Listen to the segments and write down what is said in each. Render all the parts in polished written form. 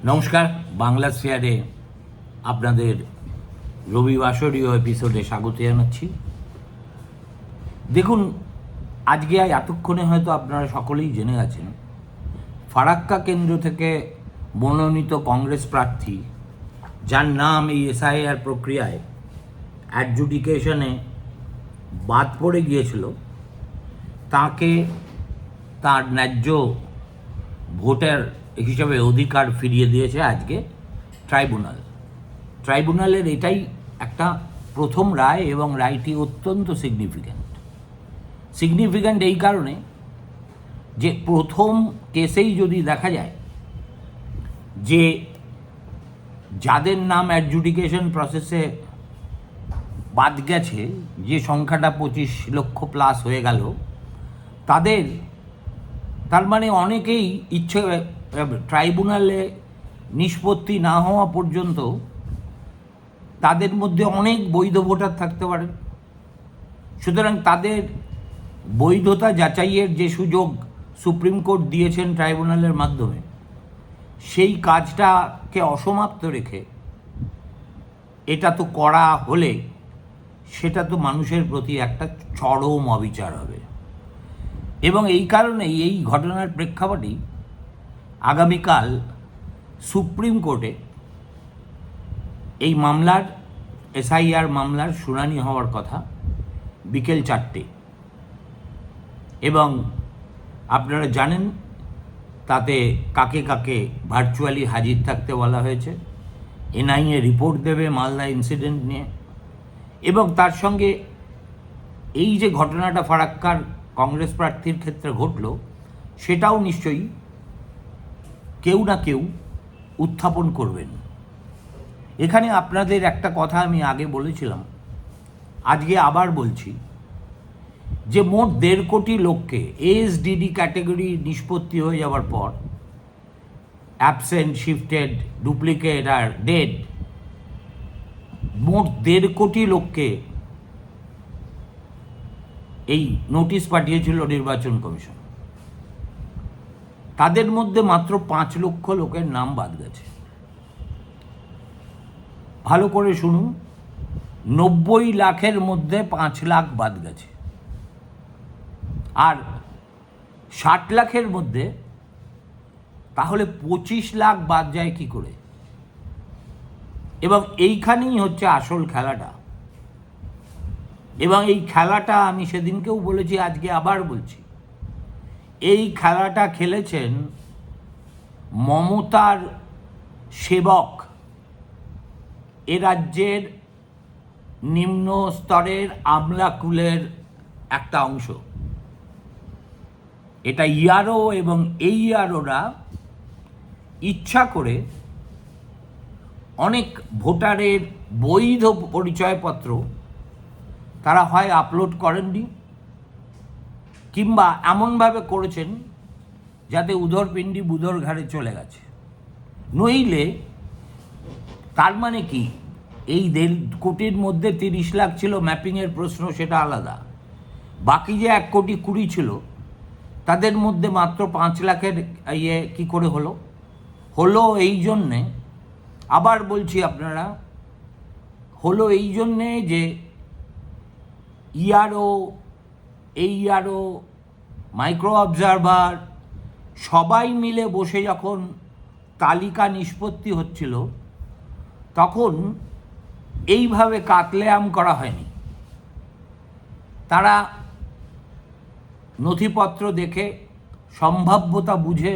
নমস্কার, বাংলা স্ফিয়ারে আপনাদের রবিবাসরীয় এপিসোডে স্বাগত জানাচ্ছি। দেখুন, আজকে এতক্ষণে হয়তো আপনারা সকলেই জেনে গেছেন, ফারাক্কা কেন্দ্র থেকে মনোনীত কংগ্রেস প্রার্থী, যার নাম এই এসআইআর প্রক্রিয়ায় অ্যাডজুডিকেশনে বাদ পড়ে গিয়েছিল, তাকে তার ন্যায্য ভোটার হিসাবে অধিকার ফিরিয়ে দিয়েছে আজকে ট্রাইব্যুনালের এটাই একটা প্রথম রায়, এবং রায়টি অত্যন্ত সিগনিফিক্যান্ট এই কারণে যে প্রথম কেসেই যদি দেখা যায় যে যাদের নাম অ্যাডজুডিকেশন প্রসেসে বাদ গেছে, যে সংখ্যাটা 25 লক্ষ প্লাস হয়ে গেল, তার মানে অনেকেই ইচ্ছে ট্রাইব্যুনালে নিষ্পত্তি না হওয়া পর্যন্ত তাদের মধ্যে অনেক বৈধ ভোটার থাকতে পারে। সুতরাং তাদের বৈধতা যাচাইয়ের যে সুযোগ সুপ্রিম কোর্ট দিয়েছেন ট্রাইব্যুনালের মাধ্যমে, সেই কাজটাকে অসমাপ্ত রেখে এটা তো করা হলে সেটা তো মানুষের প্রতি একটা চরম অবিচার হবে। এবং এই কারণেই এই ঘটনার প্রেক্ষাপটেই আগামীকাল সুপ্রিম কোর্টে এই মামলার এসআইআর মামলার শুনানি হওয়ার কথা বিকেল 4টে। এবং আপনারা জানেন তাতে কাকে কাকে ভার্চুয়ালি হাজির থাকতে বলা হয়েছে। এনআইএ রিপোর্ট দেবে মালদা ইনসিডেন্ট নিয়ে, এবং তার সঙ্গে এই যে ঘটনাটা ফারাক্কার কংগ্রেস প্রার্থীর ক্ষেত্রে ঘটল, সেটাও নিশ্চয়ই কেউ না কেউ উত্থাপন করবেন। এখানে আপনাদের একটা কথা আমি আগে বলেছিলাম, আজকে আবার বলছি, যে মোট 1.5 কোটি লোককে এএসডিডি ক্যাটেগরি নিষ্পত্তি হয়ে যাওয়ার পর অ্যাবসেন্ট, শিফটেড, ডুপ্লিকেট আর ডেড, মোট 1.5 কোটি লোককে এই নোটিশ পাঠিয়েছিল নির্বাচন কমিশন। তাদের মধ্যে মাত্র 5 লক্ষ লোকের নাম বাদ গেছে। ভালো করে শুনুন, 90 লাখের মধ্যে 5 লাখ বাদ গেছে, আর 60 লাখের মধ্যে তাহলে 25 লাখ বাদ যায় কি করে? এবং এইখানেই হচ্ছে আসল খেলাটা। এবং এই খেলাটা আমি সেদিনকেও বলেছি, আজকে আবার বলছি, এই খেলাটা খেলেছেন মমতার সেবক, এ রাজ্যের নিম্ন স্তরের আমলাকুলের একটা অংশ। এটা ইআরও এবং এই ইআরওরা ইচ্ছা করে অনেক ভোটারের বৈধ পরিচয়পত্র তারা হয় আপলোড করেননি, কিংবা এমনভাবে করেছেন যাতে উদর পিণ্ডি বুধর ঘাড়ে চলে গেছে। নইলে তার মানে কি, এই 1.5 কোটির মধ্যে 30 লাখ ছিল ম্যাপিংয়ের প্রশ্ন, সেটা আলাদা। বাকি যে 1.20 কোটি ছিল, তাদের মধ্যে মাত্র 5 লাখের কি করে হলো এই জন্যে, আবার বলছি আপনারা, হলো এই জন্যে যে ইআরও, এই ইআরও, মাইক্রো অবজারভার সবাই মিলে বসে যখন তালিকা নিষ্পত্তি হচ্ছিল, তখন এইভাবে কাতলেআম করা হয়নি। তারা নথিপত্র দেখে, সম্ভাব্যতা বুঝে,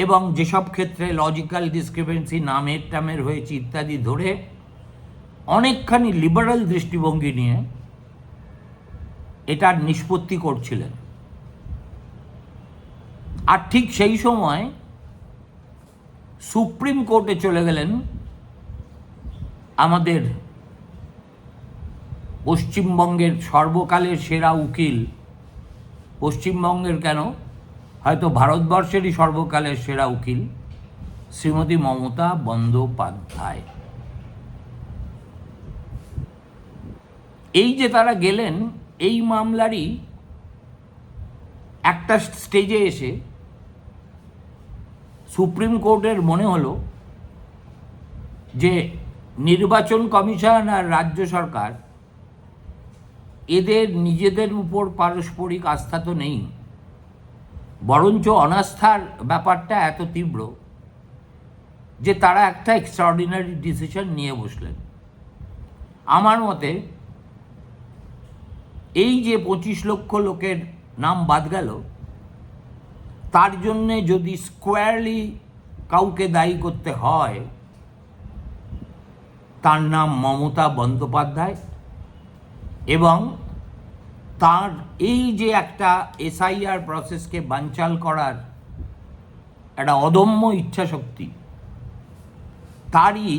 এবং যেসব ক্ষেত্রে লজিক্যাল ডিসক্রিপেন্সি নামের টামের হয়েছে ইত্যাদি ধরে অনেকখানি লিবারাল দৃষ্টিভঙ্গি নিয়ে এটার নিষ্পত্তি করছিলেন। আর ঠিক সেই সময় সুপ্রিম কোর্টে চলে গেলেন আমাদের পশ্চিমবঙ্গের সর্বকালের সেরা উকিল, পশ্চিমবঙ্গের কেন, হয়তো ভারতবর্ষেরই সর্বকালের সেরা উকিল, শ্রীমতী মমতা বন্দ্যোপাধ্যায়। এই যে তারা গেলেন, এই মামলারই একটা স্টেজে এসে সুপ্রিম কোর্টের মনে হলো যে নির্বাচন কমিশন আর রাজ্য সরকার এদের নিজেদের উপর পারস্পরিক আস্থা তো নেই, বরঞ্চ অনাস্থার ব্যাপারটা এত তীব্র যে তারা একটা এক্সট্রাঅর্ডিনারি ডিসিশন নিয়ে বসলেন। আমার মতে এই যে 25 লক্ষ লোকের নাম বাদ গেল, তার জন্যে যদি স্কোয়ারলি কাউকে দায়ী করতে হয়, তার নাম মমতা বন্দ্যোপাধ্যায়। এবং তার এই যে একটা এসআইআর প্রসেসকে বানচাল করার একটা অদম্য ইচ্ছাশক্তি, তারই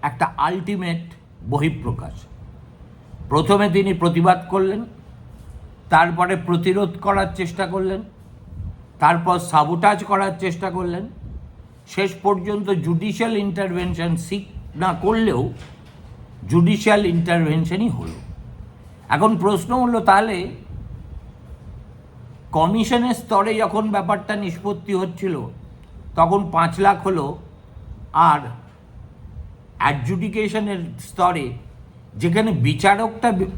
একটা আলটিমেট বহিঃপ্রকাশ। প্রথমে তিনি প্রতিবাদ করলেন, তারপরে প্রতিরোধ করার চেষ্টা করলেন, তারপর সাবোটাজ করার চেষ্টা করলেন, শেষ পর্যন্ত জুডিশিয়াল ইন্টারভেনশন সিক না করলেও জুডিশিয়াল ইন্টারভেনশনই হলো। এখন প্রশ্ন হলো, তাহলে কমিশনের স্তরে যখন ব্যাপারটা নিষ্পত্তি হচ্ছিল তখন 5 লাখ হলো, আর অ্যাডজুডিকেশনের স্তরে যেখানে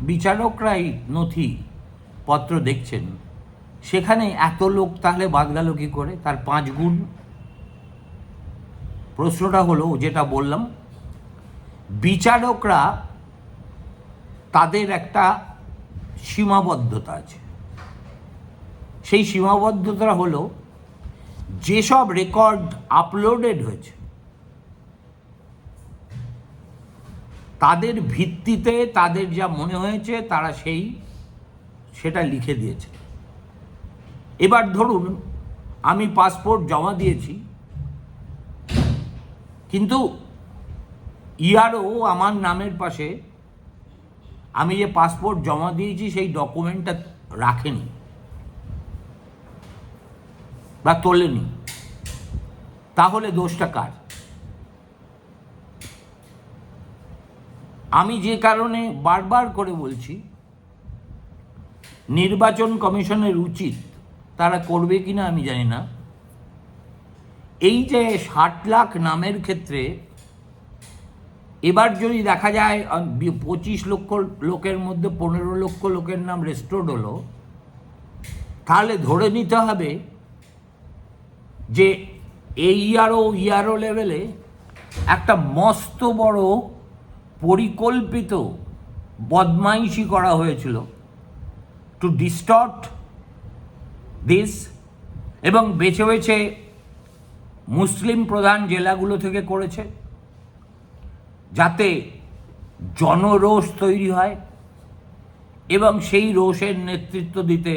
বিচারকরাই নথি পত্র দেখছেন, সেখানে এত লোক তাহলে বাদ গেল কী করে? তার 5 গুণ। প্রশ্নটা হলো, যেটা বললাম, বিচারকরা তাদের একটা সীমাবদ্ধতা আছে। সেই সীমাবদ্ধতা হলো, যেসব রেকর্ড আপলোডেড হয়েছে তাদের ভিত্তিতে তাদের যা মনে হয়েছে তারা সেটা লিখে দিয়েছে। এবার ধরুন আমি পাসপোর্ট জমা দিয়েছি, কিন্তু ইআরও আমার নামের পাশে আমি যে পাসপোর্ট জমা দিয়েছি সেই ডকুমেন্টটা রাখেনি বা তোলেনি, তাহলে দোষটা কার? আমি যে কারণে বারবার করে বলছি, নির্বাচন কমিশনের উচিত, তারা করবে কিনা আমি জানি না, এই যে 60 লাখ নামের ক্ষেত্রে এবার যদি দেখা যায় 25 লক্ষ লোকের মধ্যে 15 লক্ষ লোকের নাম রেস্টোর্ড হলো, তাহলে ধরে নিতে হবে যে এই ইআরও লেভেলে একটা মস্ত বড় পরিকল্পিত বদমাইশি করা হয়েছিল টু ডিস্টর্ট দিস, এবং বেছে বেছে মুসলিম প্রধান জেলাগুলো থেকে করেছে যাতে জনরোষ তৈরি হয়, এবং সেই রোষের নেতৃত্ব দিতে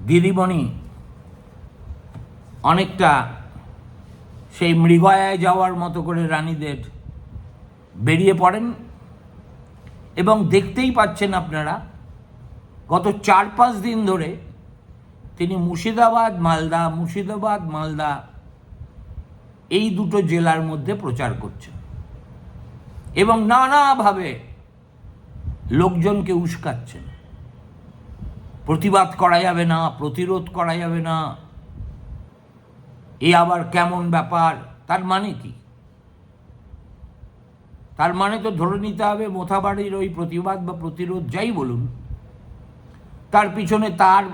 দিদিমণি অনেকটা সেই মৃগয়ায় যাওয়ার মতো করে রানীদের বেরিয়ে পড়েন। এবং দেখতেই পাচ্ছেন আপনারা, গত 4-5 দিন ধরে তিনি মুর্শিদাবাদ মালদা এই দুটো জেলার মধ্যে প্রচার করছেন এবং নানাভাবে লোকজনকে উস্কাচ্ছেন। প্রতিবাদ করা যাবে না, প্রতিরোধ করা যাবে না, এ আবার কেমন ব্যাপার? তার মানে কি? তার মানে তো ধরে নিতে হবে মোথাবাড়ির ওই প্রতিবাদ বা প্রতিরোধ যাই বলুন, তার পিছনে তার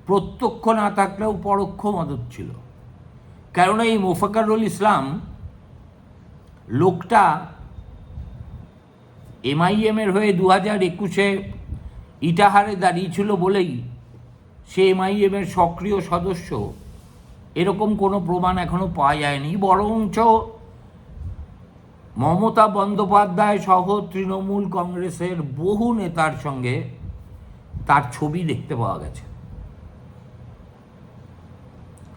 প্রত্যক্ষ না থাকলেও পরোক্ষ মদত ছিল। কেননা এই মোফাক্কারুল ইসলাম লোকটা এমআইএমের হয়ে 2021-এ ইটাহারে দাঁড়িয়েছিল বলেই সে এমআইএমের সক্রিয় সদস্য, এরকম কোনো প্রমাণ এখনো পাওয়া যায়নি। বরঞ্চ মমতা বন্দ্যোপাধ্যায় সহ তৃণমূল কংগ্রেসের বহু নেতার সঙ্গে তার ছবি দেখতে পাওয়া গেছে।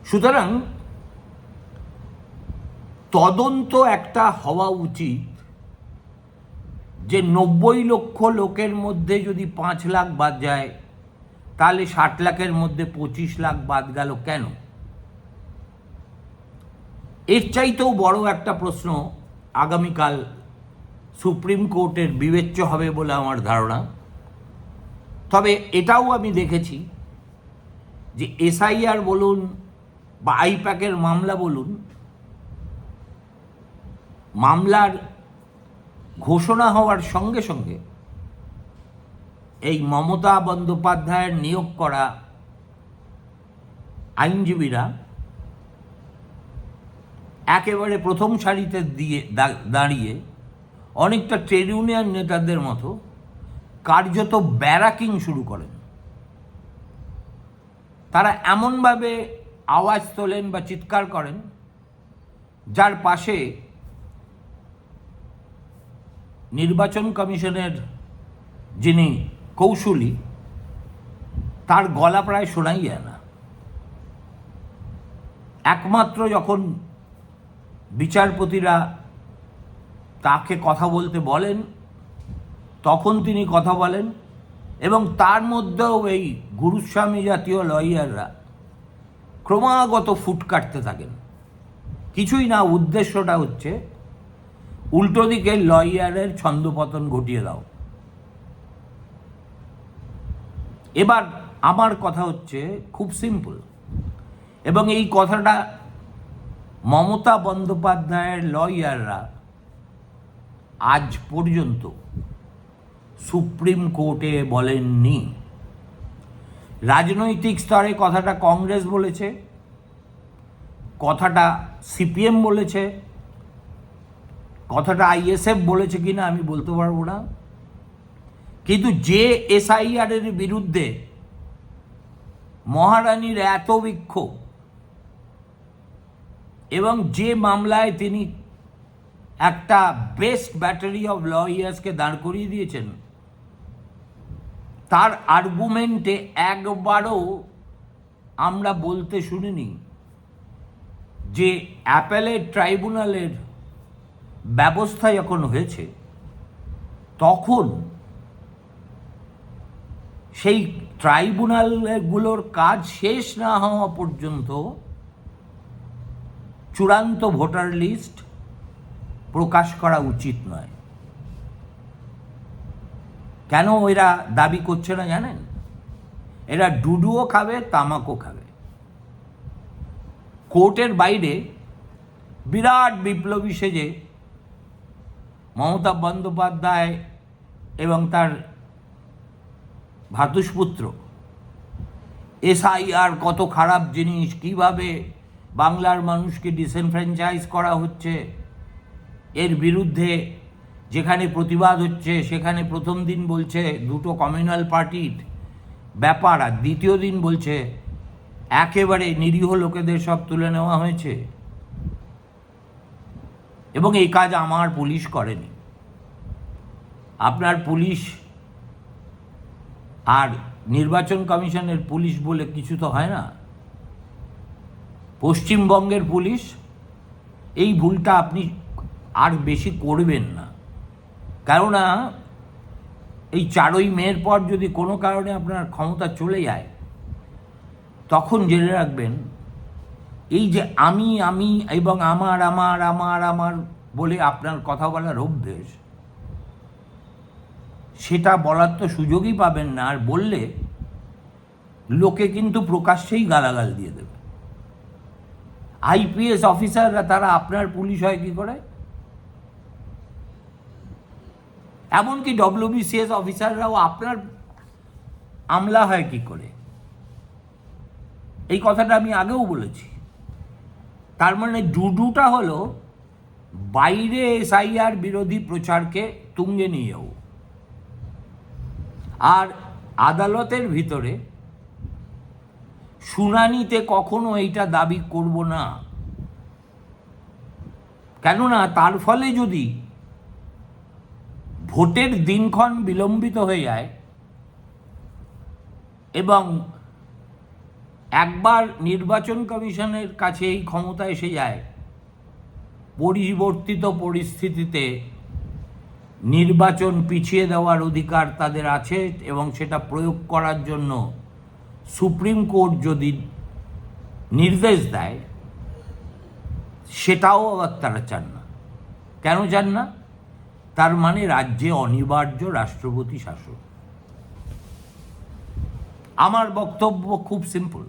সুতরাং তদন্ত একটা হওয়া উচিত যে 90 লক্ষ লোকের মধ্যে যদি 5 লাখ বাদ যায়, তাহলে 60 লাখের মধ্যে 25 লাখ বাদ গেল কেন? এর চাইতেও বড় একটা প্রশ্ন আগামীকাল সুপ্রিম কোর্টের বিবেচ্য হবে বলে আমার ধারণা। তবে এটাও আমি দেখেছি যে এসআইআর বলুন বা আইপ্যাকের মামলা বলুন, মামলার ঘোষণা হওয়ার সঙ্গে সঙ্গে এই মমতা বন্দ্যোপাধ্যায়ের নিয়োগ করা আইনজীবীরা একেবারে প্রথম সারিতে দাঁড়িয়ে অনেকটা ট্রেড ইউনিয়ন নেতাদের মতো কার্যত ব্যারাকিং শুরু করেন। তারা এমনভাবে আওয়াজ তোলেন বা চিৎকার করেন যার পাশে নির্বাচন কমিশনের যিনি কৌশলী, তার গলা প্রায় শোনাই যায় না। একমাত্র যখন বিচারপতিরা তাকে কথা বলতে বলেন তখন তিনি কথা বলেন, এবং তার মধ্যেও এই গুরুস্বামী জাতীয় লয়াররা ক্রমাগত ফুট কাটতে থাকেন। কিছুই না, উদ্দেশ্যটা হচ্ছে উল্টো দিকে লয়ারের ছন্দপতন ঘটিয়ে দাও। এবার আমার কথা হচ্ছে খুব সিম্পল, এবং এই কথাটা মমতা বন্দ্যোপাধ্যায়ের লয়াররা আজ পর্যন্ত সুপ্রিম কোর্টে বলেননি। রাজনৈতিক স্তরে কথাটা কংগ্রেস বলেছে, কথাটা সিপিএম বলেছে, কথাটা আইএসএফ বলেছে কিনা আমি বলতে পারবো না, কিন্তু যে এসআইআরের বিরুদ্ধে মহারানীর এত বিক্ষোভ এবং যে মামলায় তিনি একটা বেস্ট ব্যাটারি অফ লয়ার্সকে দাঁড় করিয়ে দিয়েছেন, তার আর্গুমেন্টে একবারও আমরা বলতে শুনিনি যে অ্যাপেলেট ট্রাইব্যুনালের ব্যবস্থা যখন হয়েছে তখন সেই ট্রাইব্যুনালগুলোর কাজ শেষ না হওয়া পর্যন্ত চূড়ান্ত ভোটার লিস্ট প্রকাশ করা উচিত নয়। কেন এরা দাবি করছে না জানেন? এরা ডুডুও খাবে, তামাকও খাবে। কোর্টের বাইরে বিরাট বিপ্লবী সেজে মমতা বন্দ্যোপাধ্যায় এবং তার ভ্রাতুষ্পুত্র এসআইআর কত খারাপ জিনিস, কিভাবে বাংলার মানুষকে ডিসএনফ্র্যাঞ্চাইজ করা হচ্ছে, এর বিরুদ্ধে যেখানে প্রতিবাদ হচ্ছে সেখানে প্রথম দিন বলছে দুটো কমিউনাল পার্টির ব্যাপার, আর দ্বিতীয় দিন বলছে একেবারে নিরীহ লোকেদের সব তুলে নেওয়া হয়েছে। এবং এই কাজ আমার পুলিশ করেনি। আপনার পুলিশ আর নির্বাচন কমিশনের পুলিশ বলে কিছু তো হয় না। পশ্চিমবঙ্গের পুলিশ এই ভুলটা আপনি আর বেশি করবেন না, কেননা এই 4ই মের পর যদি কোনো কারণে আপনার ক্ষমতা চলে যায় তখন জেনে রাখবেন এই যে আমি আমি এবং আমার আমার আমার আমার বলে আপনার কথা বলার অভ্যেস, সেটা বলার তো সুযোগই পাবেন না। আর বললে লোকে কিন্তু প্রকাশ্যেই গালাগাল দিয়ে দেবে। আইপিএস অফিসাররা তারা আপনার পুলিশ হয় কি করে? এমনকি ডব্লিউবিসিএস অফিসাররাও আপনার আমলা হয় কি করে? এই কথাটা আমি আগেও বলেছি। তার মানে ডুডুটা হলো বাইরে এসআইআর বিরোধী প্রচারকে তুঙ্গে নিয়ে যাও, আর আদালতের ভিতরে শুনানিতে কখনো এইটা দাবি করব না। কেননা তার ফলে যদি ভোটের দিনক্ষণ বিলম্বিত হয়ে যায় এবং একবার নির্বাচন কমিশনের কাছে এই ক্ষমতা এসে যায়, পরিবর্তিত পরিস্থিতিতে নির্বাচন পিছিয়ে দেওয়ার অধিকার তাদের আছে, এবং সেটা প্রয়োগ করার জন্য সুপ্রিম কোর্ট যদি নির্দেশ দেয় সেটাও আবার তারা চান না। কেন চান না? তার মানে রাজ্যে অনিবার্য রাষ্ট্রপতি শাসন। আমার বক্তব্য খুব সিম্পল,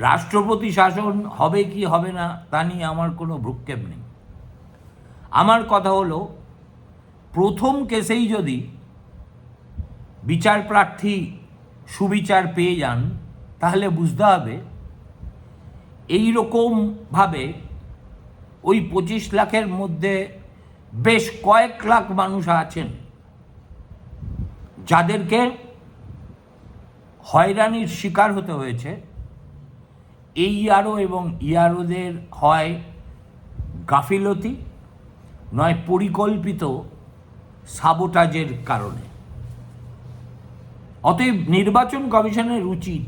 রাষ্ট্রপতি শাসন হবে কি হবে না তা নিয়ে আমার কোনো ভ্রুক্ষেপ নেই। আমার কথা হলো, প্রথম কেসেই যদি বিচার প্রার্থী সুবিচার পেয়ে যান, তাহলে বুঝতে হবে এই রকমভাবে ওই 25 লাখের মধ্যে বেশ কয়েক লাখ মানুষ আছেন যাদেরকে হয়রানির শিকার হতে হয়েছে এই ইআরও এবং ইআরওদের হয় গাফিলতি নয় পরিকল্পিত সাবোটাজের কারণে। অতএব নির্বাচন কমিশনের উচিত,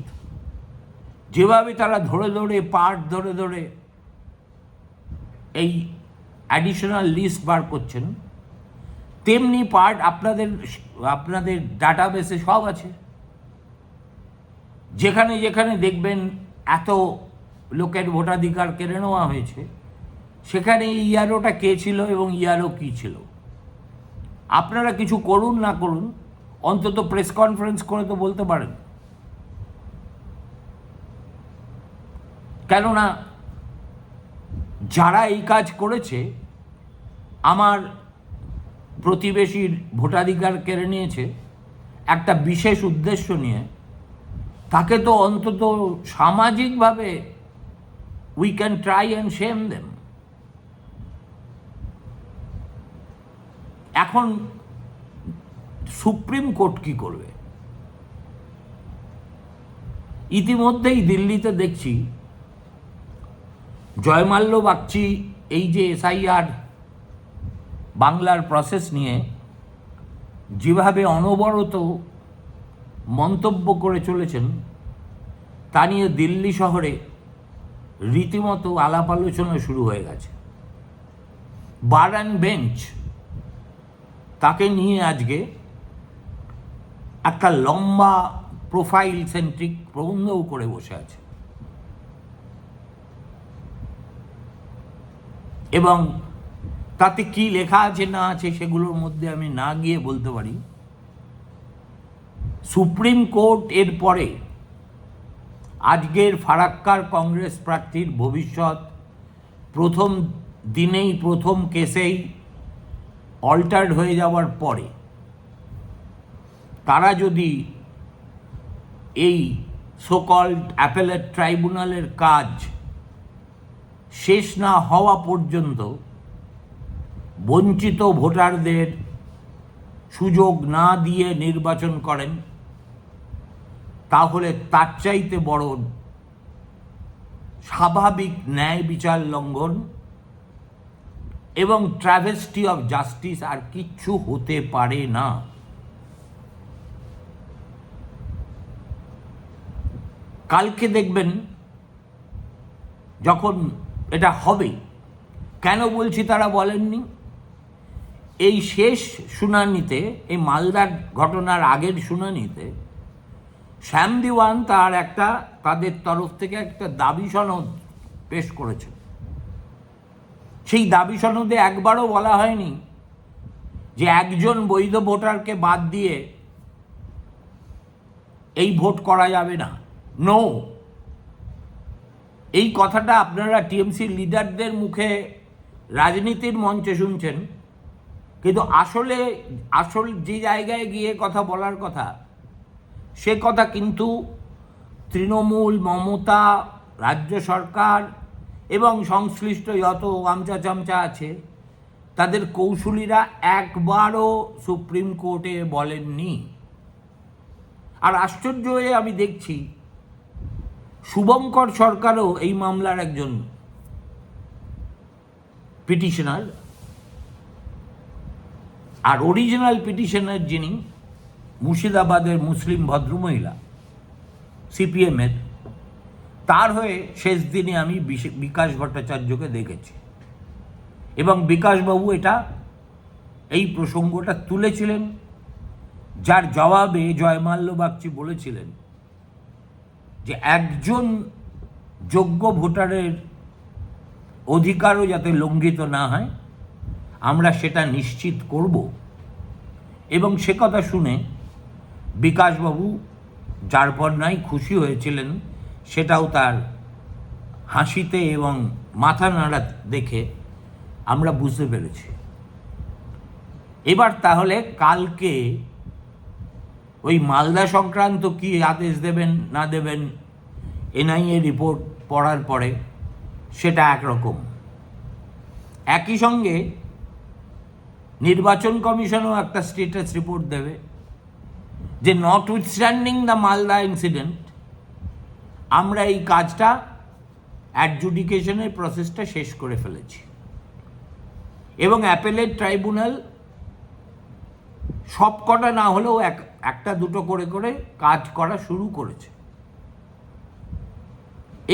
যেভাবে তারা ধরে ধরে পার্ট ধরে ধরে এই অ্যাডিশনাল লিস্ট বার করছেন, তেমনি পার্ট আপনাদের ডাটাবেসে সব আছে। যেখানে যেখানে দেখবেন এত লোকের ভোটাধিকার কেড়ে নেওয়া হয়েছে, সেখানে ইআরওটা কে ছিল এবং ইআরও কী ছিল। আপনারা কিছু করুন না করুন, অন্তত প্রেস কনফারেন্স করে তো বলতে পারেন। কেননা যারা এই কাজ করেছে, আমার প্রতিবেশীর ভোটাধিকার কেড়ে নিয়েছে একটা বিশেষ উদ্দেশ্য নিয়ে, তাকে তো অন্তত সামাজিকভাবে we can try and shame them. এখন সুপ্রিম কোর্ট কি করবে? ইতিমধ্যেই দিল্লিতে দেখছি জয়মাল্য বাগচি এই যে এসআইআর বাংলার প্রসেস নিয়ে যেভাবে অনবরত মন্তব্য করে চলেছেন, তা নিয়ে দিল্লি শহরে রীতিমতো আলাপ আলোচনা শুরু হয়ে গেছে। বার অ্যান্ড বেঞ্চ তাকে নিয়ে আজকে একটা লম্বা প্রোফাইল সেন্ট্রিক প্রবন্ধও করে বসে আছে। এবং তাতে কি লেখা আছে না আছে সেগুলোর মধ্যে আমি না গিয়ে বলতে পারি, সুপ্রিম কোর্ট এর পরে আজকের ফারাক্কার কংগ্রেস প্রার্থীর ভবিষ্যৎ প্রথম দিনেই প্রথম কেসেই অল্টার্ড হয়ে যাওয়ার পরে তারা যদি এই সোকল্ড অ্যাপেলেট ট্রাইব্যুনালের কাজ শেষ না হওয়া পর্যন্ত বঞ্চিত ভোটারদের সুযোগ না দিয়ে নির্বাচন করেন, তাহলে তার চাইতে বড় স্বাভাবিক ন্যায় বিচার লঙ্ঘন এবং ট্র্যাভেস্টি অফ জাস্টিস আর কিচ্ছু হতে পারে না। কালকে দেখবেন যখন এটা হবে, কেন বলছি তারা বলেননি, এই শেষ শুনানিতে, এই মালদার ঘটনার আগের শুনানিতে শ্যাম দিওয়ান তাদের তরফ থেকে একটা দাবি সনদ পেশ করেছেন। সেই দাবি সনদে একবারও বলা হয়নি যে একজন বৈধ ভোটারকে বাদ দিয়ে এই ভোট করা যাবে না। নো, এই কথাটা আপনারা টিএমসি লিডারদের মুখে রাজনীতির মঞ্চে শুনছেন, কিন্তু আসল যে জায়গায় গিয়ে কথা বলার কথা, সে কথা কিন্তু তৃণমূল, মমতা, রাজ্য সরকার এবং সংশ্লিষ্ট যত আমচা চামচা আছে তাদের কৌশলীরা একবারও সুপ্রিম কোর্টে বলেননি। আর আশ্চর্য হয়ে আমি দেখছি শুভঙ্কর সরকারও এই মামলার একজন পিটিশনার, আর অরিজিনাল পিটিশনার যিনি মুর্শিদাবাদের মুসলিম ভদ্রমহিলা সিপিএমের, তার হয়ে শেষ দিনে আমি বিকাশ ভট্টাচার্যকে দেখেছি এবং বিকাশবাবু এই প্রসঙ্গটা তুলেছিলেন, যার জবাবে জয়মাল্য বাগচি বলেছিলেন যে একজন যোগ্য ভোটারের অধিকারও যাতে লঙ্ঘিত না হয় আমরা সেটা নিশ্চিত করব। এবং সে কথা শুনে বিকাশবাবু যার পর নাই খুশি হয়েছিলেন, সেটাও তার হাসিতে এবং মাথা নাড়া দেখে আমরা বুঝতে পেরেছি। এবার তাহলে কালকে ওই মালদা সংক্রান্ত কি আদেশ দেবেন না দেবেন এনআইএ রিপোর্ট পড়ার পরে সেটা একরকম। একই সঙ্গে নির্বাচন কমিশনও একটা স্টেটাস রিপোর্ট দেবে যে নটউইথস্ট্যান্ডিং দ্য মালদা ইনসিডেন্ট আমরা এই কাজটা অ্যাডজুডিকেশনের প্রসেসটা শেষ করে ফেলেছি এবং অ্যাপেলেট ট্রাইব্যুনাল সবকটা না হলেও একটা দুটো করে করে কাজ করা শুরু করেছে।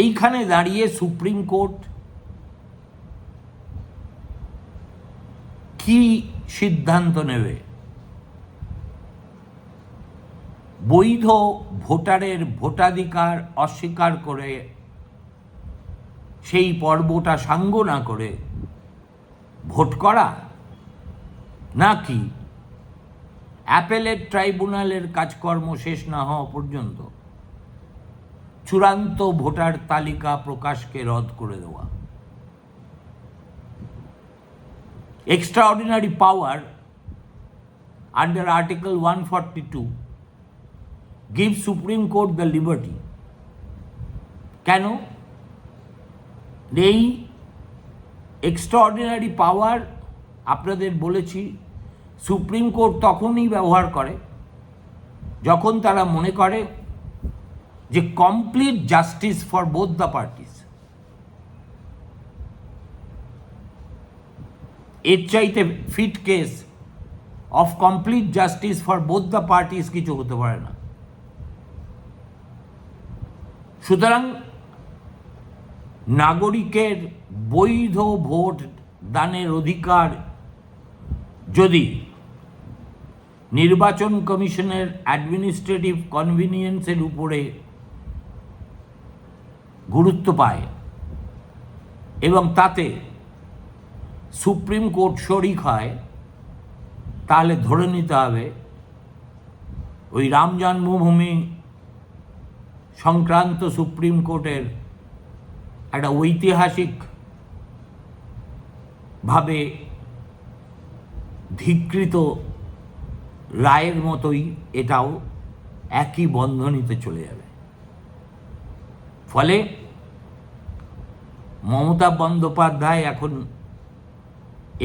এইখানে দাঁড়িয়ে সুপ্রিম কোর্ট কি সিদ্ধান্ত নেবে? বৈধ ভোটারের ভোটাধিকার অস্বীকার করে সেই পর্বটা সাঙ্গ না করে ভোট করা, নাকি অ্যাপেলেট ট্রাইব্যুনালের কাজকর্ম শেষ না হওয়া পর্যন্ত চূড়ান্ত ভোটার তালিকা প্রকাশকে রদ করে দেওয়া? Extraordinary power under Article 142 gives Supreme Court the liberty. কেন? এই এক্সট্রাঅর্ডিনারি পাওয়ার আপনাদের বলেছি সুপ্রিম কোর্ট তখনই ব্যবহার করে যখন তারা মনে করে যে complete justice for both the parties. এর চাইতে fit case of complete justice for both the parties কিছু হতে পারে না। সুতরাং নাগরিকের বৈধ ভোট দানের অধিকার যদি নির্বাচন কমিশনের অ্যাডমিনিস্ট্রেটিভ কনভিনিয়েন্সের উপরে গুরুত্ব পায় এবং তাতে সুপ্রিম কোর্ট শরিক হয়, তাহলে ধরে নিতে হবে ওই রাম জন্মভূমি সংক্রান্ত সুপ্রিম কোর্টের একটা ঐতিহাসিকভাবে ধিকৃত রায়ের মতোই এটাও একই বন্ধনীতে চলে যাবে। ফলে মমতা বন্দ্যোপাধ্যায় এখন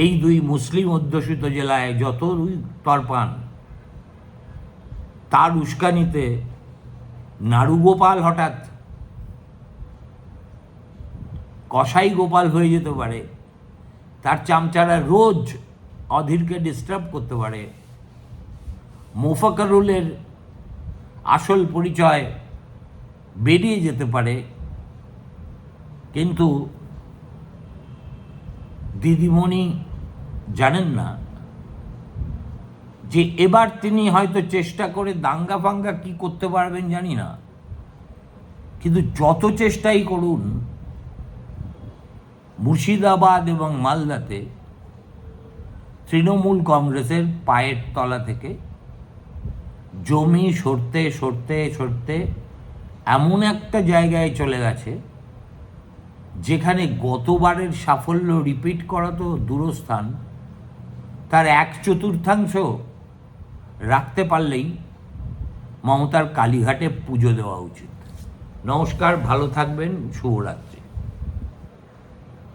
এই দুই মুসলিম অধ্যুষিত জেলায় যত তরপান, তার উস্কানিতে নাড়ুগোপাল হঠাৎ কসাই গোপাল হয়ে যেতে পারে, তার চামচারা রোজ অধীরকে ডিস্টার্ব করতে পারে, মোফাক্করুলের আসল পরিচয় বেরিয়ে যেতে পারে। কিন্তু দিদিমণি জানেন না যে এবার তিনি হয়তো চেষ্টা করে দাঙ্গা ফাঙ্গা কি করতে পারবেন জানি না, কিন্তু যত চেষ্টাই করুন মুর্শিদাবাদ এবং মালদাতে তৃণমূল কংগ্রেসের পায়ের তলা থেকে জমি সরতে সরতে সরতে এমন একটা জায়গায় চলে গেছে যেখানে গতবারের সাফল্য রিপিট করা তো দূরস্থান, তার 1/4 রাখতে পারলেই মমতার কালীঘাটে পুজো দেওয়া উচিত। নমস্কার, ভালো থাকবেন, শুভরাত্রি।